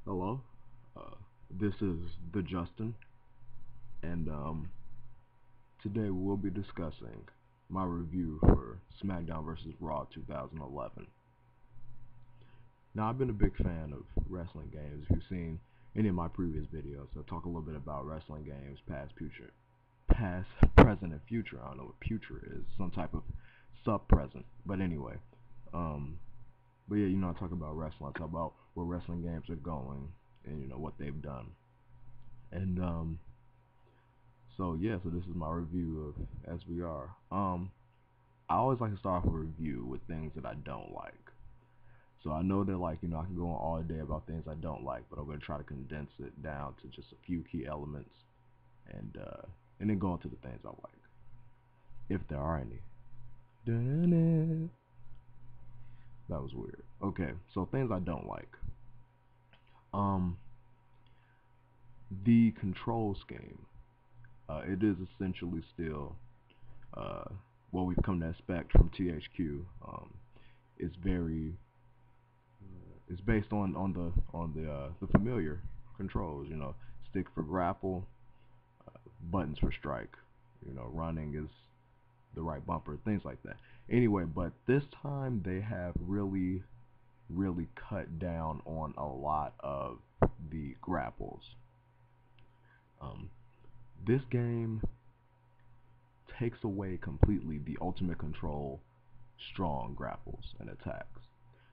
Hello, this is the Justin, and today we'll be discussing my review for SmackDown vs. Raw 2011. Now, I've been a big fan of wrestling games. If you've seen any of my previous videos, I talk a little bit about wrestling games, past, present, and future. I don't know what future is, some type of sub-present. But anyway, um, but yeah, I talk about wrestling. I talk about where wrestling games are going, and what they've done. And so this is my review of SVR. I always like to start off a review with things that I don't like. So I know that I can go on all day about things I don't like, but I'm gonna try to condense it down to just a few key elements, and then go into the things I like, if there are any. That was weird. Okay, so things I don't like. Um, the control scheme. It is essentially still uh, what we've come to expect from THQ. It's very it's based on the familiar controls. Stick for grapple, buttons for strike. Running is the right bumper, things like that. Anyway, but this time they have really cut down on a lot of the grapples. Um, this game takes away completely the Ultimate Control strong grapples and attacks.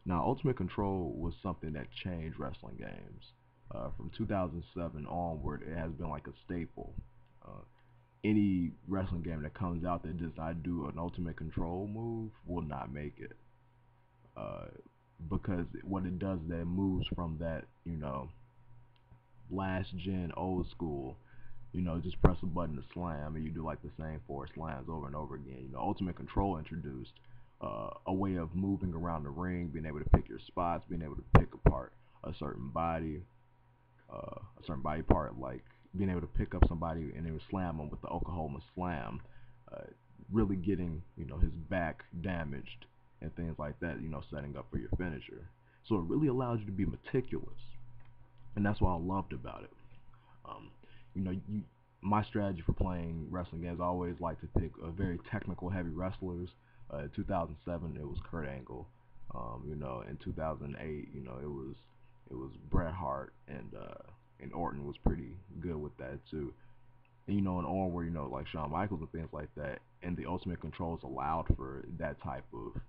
Now, Ultimate Control was something that changed wrestling games. From 2007 onward, it has been like a staple. Uh, any wrestling game that comes out that does not do an Ultimate Control move will not make it. Because what it does is that it moves from that, last gen old school, just press a button to slam and you do like the same four slams over and over again. Ultimate Control introduced a way of moving around the ring, being able to pick your spots, being able to pick apart a certain body part, like being able to pick up somebody and then slam them with the Oklahoma Slam, really getting his back damaged and things like that, setting up for your finisher. So it really allows you to be meticulous, and that's what I loved about it. Um, my strategy for playing wrestling games, I always like to pick a very technical heavy wrestlers. In 2007, it was Kurt Angle. In 2008, it was Bret Hart, and Orton was pretty good with that too. And and onward, like Shawn Michaels and things like that. And the Ultimate Controls allowed for that type of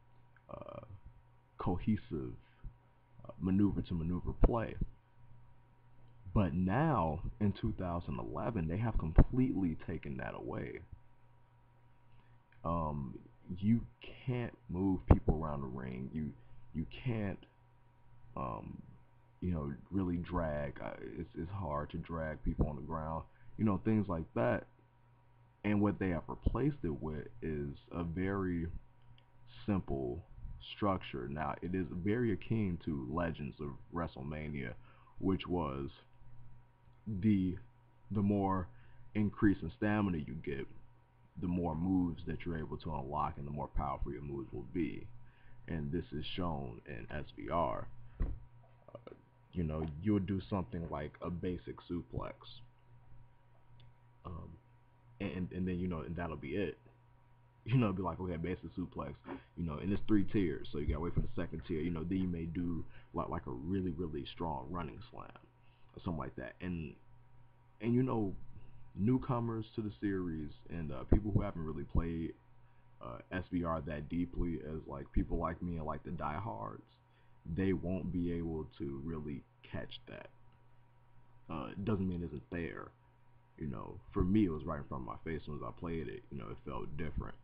cohesive maneuver to maneuver play. But now, in 2011, they have completely taken that away. You can't move people around the ring. You can't, really drag. It's hard to drag people on the ground. Things like that. And what they have replaced it with is a very simple structure. Now, it is very akin to Legends of WrestleMania, which was the more increase in stamina you get, the more moves that you're able to unlock and the more powerful your moves will be. And this is shown in SVR. You'll do something like a basic suplex, um, and then and that'll be it. It'd be like, okay, basic suplex, and it's 3 tiers, so you gotta wait for the second tier. Then you may do like a really strong running slam or something like that. And newcomers to the series and people who haven't really played SVR that deeply, as like people like me and like the diehards, they won't be able to really catch that. It doesn't mean it isn't there. For me, it was right in front of my face. As soon as I played it, it felt different.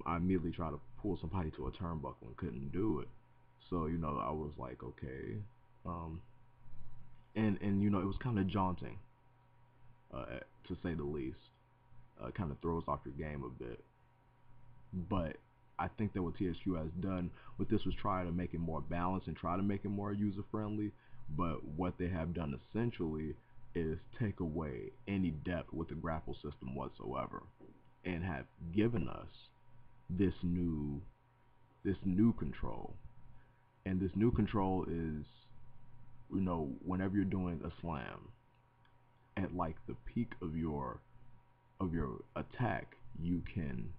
I immediately tried to pull somebody to a turnbuckle and couldn't do it. So I was like, okay, and it was kind of jaunting, to say the least. Kind of throws off your game a bit. But I think that what THQ has done with this was try to make it more balanced and try to make it more user friendly. But what they have done essentially is take away any depth with the grapple system whatsoever, and have given us this new control. And this new control is whenever you're doing a slam, at like the peak of your attack, you can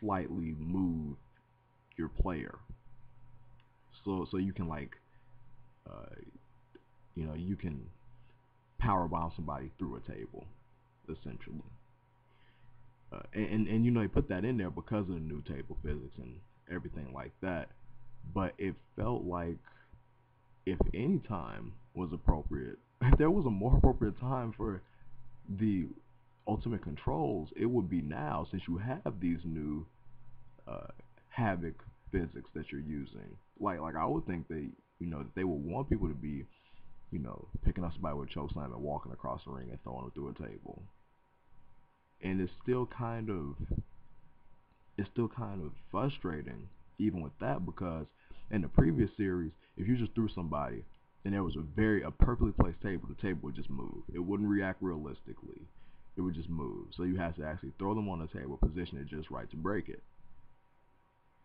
slightly move your player. So you can like uh, you can power bomb somebody through a table, essentially. And they put that in there because of the new table physics and everything like that. But it felt like if any time was appropriate, if there was a more appropriate time for the ultimate controls, it would be now, since you have these new uh, havoc physics that you're using. Like I would think that they would want people to be picking up somebody with a choke slam and walking across the ring and throwing them through a table. And it's still kind of frustrating even with that, because in the previous series, if you just threw somebody and there was a perfectly placed table, the table would just move. It wouldn't react realistically. It would just move. So you have to actually throw them on the table, position it just right to break it.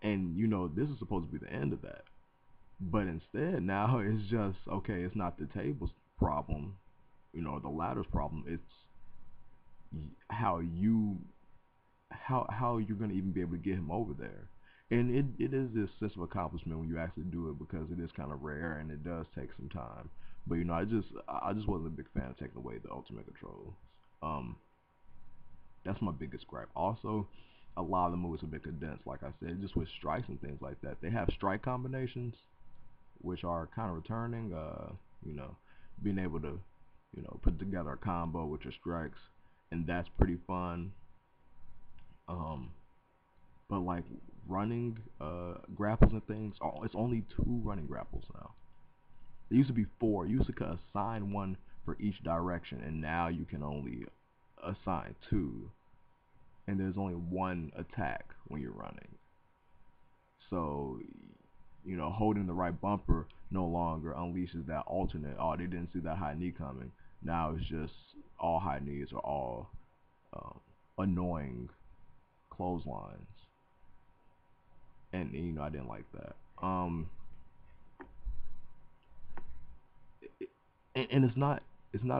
And this is supposed to be the end of that. But instead now it's just okay, it's not the table's problem, the ladder's problem. It's how you're gonna even be able to get him over there. And it is this sense of accomplishment when you actually do it, because it is kind of rare and it does take some time. But I just wasn't a big fan of taking away the ultimate control. Um, that's my biggest gripe. Also, a lot of the moves have been condensed. Like I said, just with strikes and things like that. They have strike combinations, which are kind of returning. You know, being able to, put together a combo with your strikes, and that's pretty fun. Um, but like running grapples and things, it's only two running grapples now. There used to be four. You used to assign one for each direction, and now you can only assign two. And there's only one attack when you're running. So, holding the right bumper no longer unleashes that alternate. Oh, they didn't see that high knee coming. Now it's just all high knees or all um, annoying clotheslines. And I didn't like that. And it's not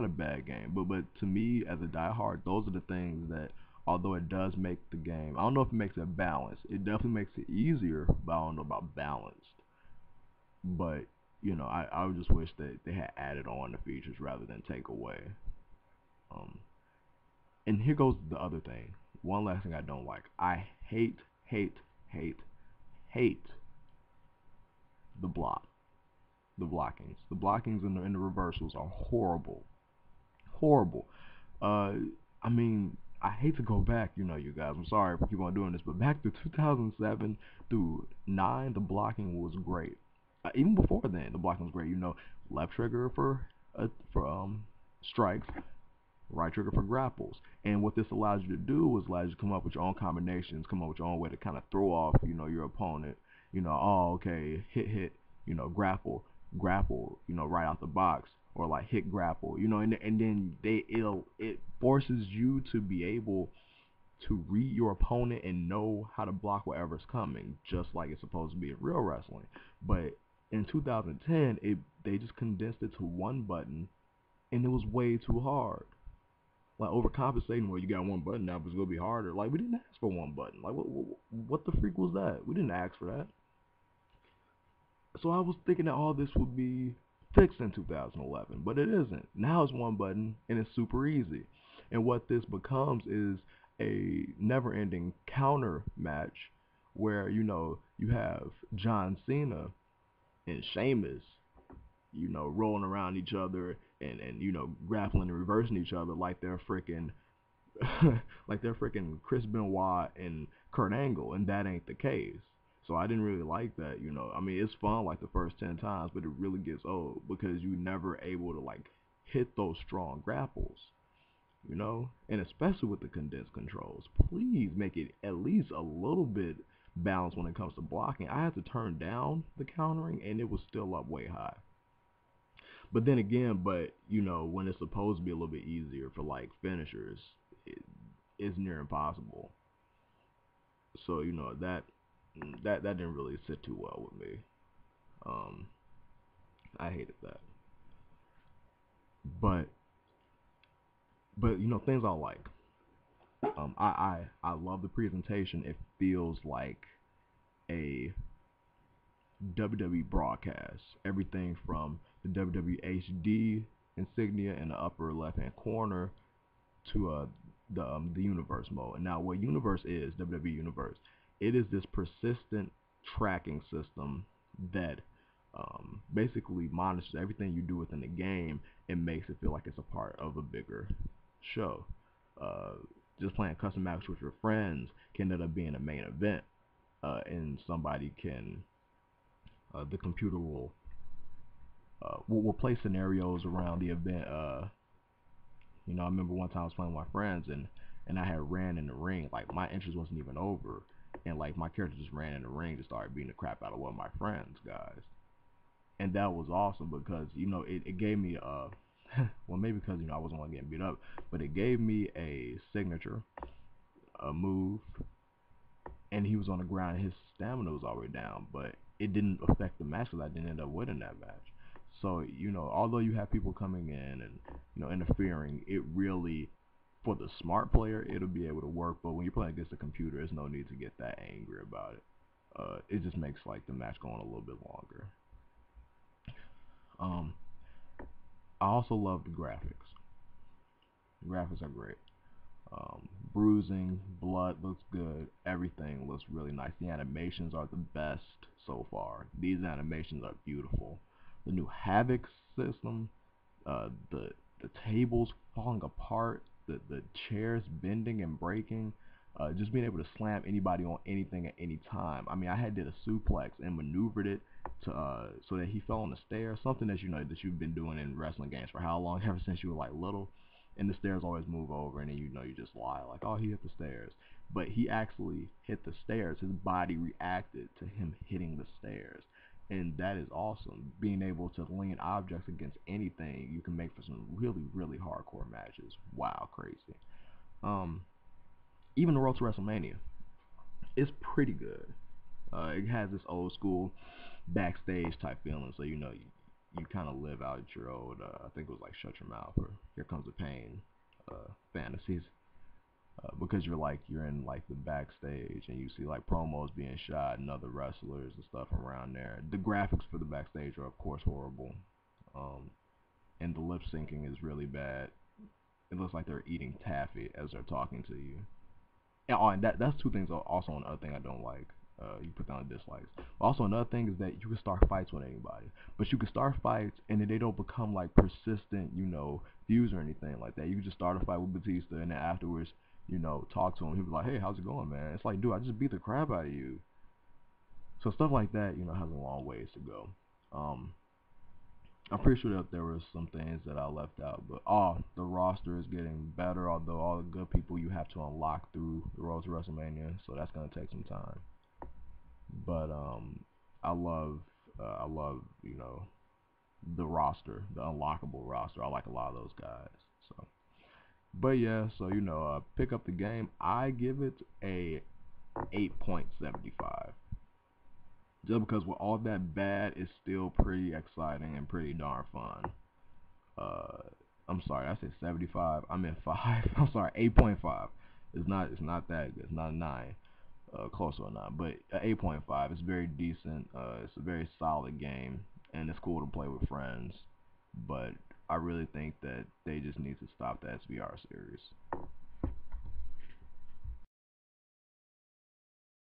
a bad game, but to me as a diehard, those are the things that, although it does make the game, I don't know if it makes it balanced. It definitely makes it easier, but I don't know about balanced. But I would just wish that they had added on the features rather than take away. Um, and here goes the other thing. One last thing I don't like. I hate, hate, hate, hate the block, the blockings. The blockings in the reversals are horrible, horrible. Uh, I mean, I hate to go back, you guys. I'm sorry if we keep on doing this, but back to 2007 through 9, the blocking was great. Even before then, the blocking was great. Left trigger for strikes, right trigger for grapples. And what this allows you to do is allows you to come up with your own combinations, come up with your own way to kind of throw off, your opponent. Oh, okay, hit, grapple, grapple, right out the box, or like hit grapple, and then it forces you to be able to read your opponent and know how to block whatever's coming, just like it's supposed to be in real wrestling. But in 2010, they just condensed it to one button, and it was way too hard. Like overcompensating where you got one button now, but it's gonna be harder. Like we didn't ask for one button. Like what the freak was that? We didn't ask for that. So I was thinking that all this would be fixed in 2011, but it isn't. Now it's one button and it's super easy. And what this becomes is a never-ending counter match where you have John Cena and Sheamus, rolling around each other and grappling and reversing each other like they're freaking like they're freaking Chris Benoit and Kurt Angle, and that ain't the case. So I didn't really like that. I mean, it's fun like the first 10 times, but it really gets old because you never able to like hit those strong grapples. And especially with the condensed controls, please make it at least a little bit balanced when it comes to blocking. I had to turn down the countering, and it was still up way high. But then again, when it's supposed to be a little bit easier for like finishers, it's near impossible. So that didn't really sit too well with me. Um, I hated that. But things I like. I love the presentation. It feels like a WWE broadcast. Everything from the WWE HD insignia in the upper left hand corner to the universe mode. And now what universe is, WWE universe, it is this persistent tracking system that basically monitors everything you do within the game and makes it feel like it's a part of a bigger show. Uh, just playing custom match with your friends can end up being a main event, and somebody can the computer will play scenarios around the event. I remember one time I was playing with my friends and I had ran in the ring. Like my entrance wasn't even over, and like my character just ran in the ring to start beating the crap out of one of my friends, guys. And that was awesome because it gave me well, maybe because I wasn't one getting beat up, but it gave me a signature, a move, and he was on the ground and his stamina was already down, but it didn't affect the match because I didn't end up winning that match. So although you have people coming in and interfering, it really, for the smart player, it'll be able to work. But when you're playing against a computer, there's no need to get that angry about it. It just makes like the match go on a little bit longer. um I also love the graphics. The graphics are great. Bruising, blood looks good. Everything looks really nice. The animations are the best so far. These animations are beautiful. The new Havoc system, the tables falling apart, the chairs bending and breaking, just being able to slam anybody on anything at any time. I mean, I had did a suplex and maneuvered it to so that he fell on the stairs. Something that that you've been doing in wrestling games for how long? Ever since you were like little. And the stairs always move over, and then you just lie like, oh, he hit the stairs, but he actually hit the stairs. His body reacted to him hitting the stairs, and that is awesome. Being able to lean objects against anything, you can make for some really really hardcore matches. Wow, crazy. Um, Even the road to WrestleMania is pretty good. It has this old school backstage type feeling, so you kind of live out your old, I think it was like Shut Your Mouth or Here Comes the Pain fantasies, because you're in like the backstage and you see like promos being shot and other wrestlers and stuff around there. The graphics for the backstage are of course horrible, um, and the lip syncing is really bad. It looks like they're eating taffy as they're talking to you. And that's two things. Also, another thing I don't like. You put down dislikes. Also, another thing is that you can start fights with anybody, but you can start fights and then they don't become like persistent, views or anything like that. You can just start a fight with Batista and then afterwards, talk to him. He'll be like, "Hey, how's it going, man?" It's like, dude, I just beat the crap out of you. So stuff like that, has a long ways to go. Um, I'm pretty sure that there were some things that I left out, but the roster is getting better. Although all the good people you have to unlock through the road to WrestleMania, so that's gonna take some time. But I love the roster, the unlockable roster. I like a lot of those guys. So, but yeah, so pick up the game. I give it a 8.75. Just because with all that bad, it's still pretty exciting and pretty darn fun. Uh, I'm sorry, I said 75. I meant 5. I'm sorry, 8.5. It's not that good. It's not a 9. Close or not, but 8.5. It's very decent. It's a very solid game, and it's cool to play with friends. But I really think that they just need to stop the SVR series.